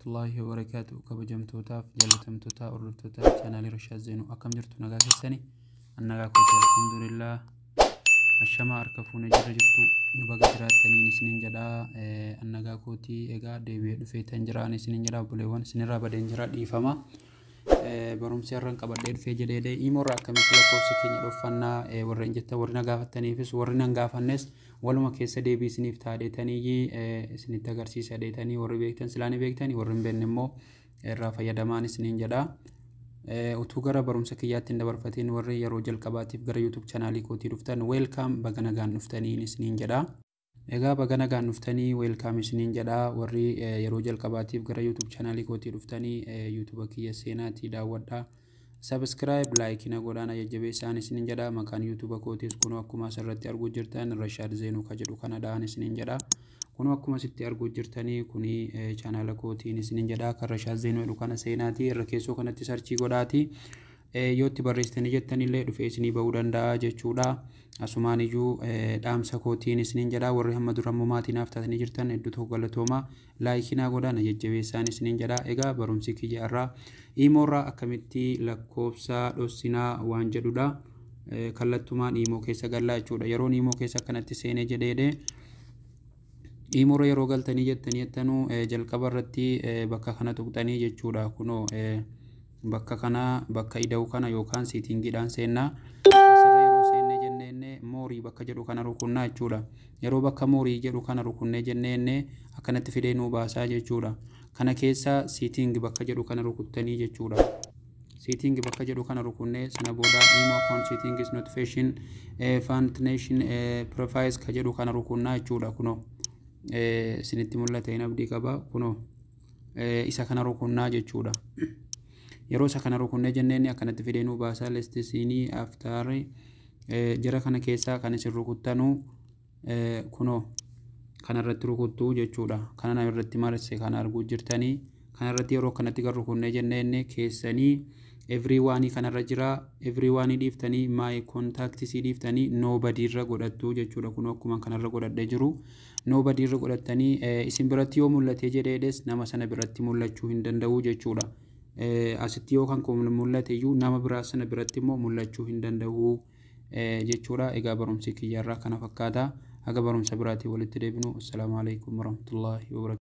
warahmatullahi wabarakatuh. Kabajamtootaaf jaalatamtootaa hordoftoota chaanaalii Rashaad Zeenuu akkam jirtu nagaa keessanii annagaa kooti alhamdulillah ashama harka fuune jirtu nu baga jiraatanii isiniin jedhaa annagaa kooti egaa deebi'ee dhufeetan jiraan isiniin jedhaa buleewwan isinirraa badeen jira dhiifama barumsi har'an qabadhee dhufee jedhee imorraa akkamitti lakkoofsa keenya dhuffannaa warreen jetta warri nagaafattaniifis warri nan gaafannes waluma keessa deebii isiniif taadheetanii isinitti agarsiisa deetanii warri beektan silaanii beektanii warri hin beekne immoo irraa fayyadamaan isiniin jedhaa utuu gara barumsa kiyyaatti hin dabarfatiin warri yeroo jalqabaatiif gara YouTube channelii kootii dhuftan welcome baga nagaan dhuftanii isiniin jedhaa egaa baga nagaan dhuftanii welcome isiniin jedhaa warri yeroo jalqabaatiif gara YouTube channelii kootii dhuftanii YouTube kiyya seenaatii daawwadhaa subscribe like na godhana jajjabeessaan isiniin jedhaa maqaan YouTube kootiis kun akkuma asirratti arguu jirtan Rashaad Zeenuu ka jedhu kana dhaan isiniin jedhaa kun akkuma sitti arguu jirtanii kuni channel kootiin isiniin jedhaa kan Rashaad Zeenuu jedhu kana seenaatii irra keessoo kanatti searchii godhaatii yoo itti barreessitanii jettanillee dhufee isinii bahuu danda'a jechuudha asumaan iyyuu dhaamsa kootiin isiniin jedhaa warri hamma durammoo maatiinaaf taatanii jirtan hedduu galatooma laayikinaa godhana jajjabeessaan isiniin jedhaa egaa barumsi kiyya irraa iimoorraa akkamitti lakkoofsa dhossinaa waan jedhudha kallattumaan iimoo keessa gallaa jechuudha yeroo iimoo keessa akkanatti seenee jedheedhe iimoorra yeroo galtanii jettanuu jalqaba irratti bakka kana tuqxanii jechuudha kunoo bakka kana bakka ida'u kana yookaan siitingiidhaan seennaa asirra yeroo seennee jenneenne moorii bakka jedhu kana rukunnaa jechuudha yeroo bakka moorii jedhu kana rukunnee jenneenne akkanatti fidee nuu baasaa jechuudha kana keessa siiting bakka jedhu kana rukuttanii jechuudha siiting bakka jedhu kana rukunnee sana booda imo account setting is notification foundation profiles ka jedhu kana rukunnaa jechuudha kunoo isinitti mul'ata hin abdii qaba kunoo isa kana rukunnaa jechuudha yeroo isa kana rukunnee jenneeni akkanatti fidee nuu baasaa lestisinii after jara kana keessaa kan isin rukuttanu kunoo kana irratti rukuttuu jechuudha kana irratti marse kana arguu jirtanii kana irratti yeroo kanatti gar rukunnee jenneenne keessanii everyone kana irra jira everyone dhiiftanii my contacts dhiiftanii nobody irra godhattu jechuudha kunoo akkuma kana irra godhadhee jiru nobody irra godhattanii isin biratti yoo mul'ate jedheedes nama sana biratti mul'achuu hin danda'u jechuudha asitti yoo kan mul'ate iyyuu nama biraa sana biratti immoo mul'achuu hin danda'u jechuudha egaa barumsi kiyya irraa kana fakkaata haga barumsa biraatii walitti deebinu assalamu alaykum warahmatullahi wabarakatuh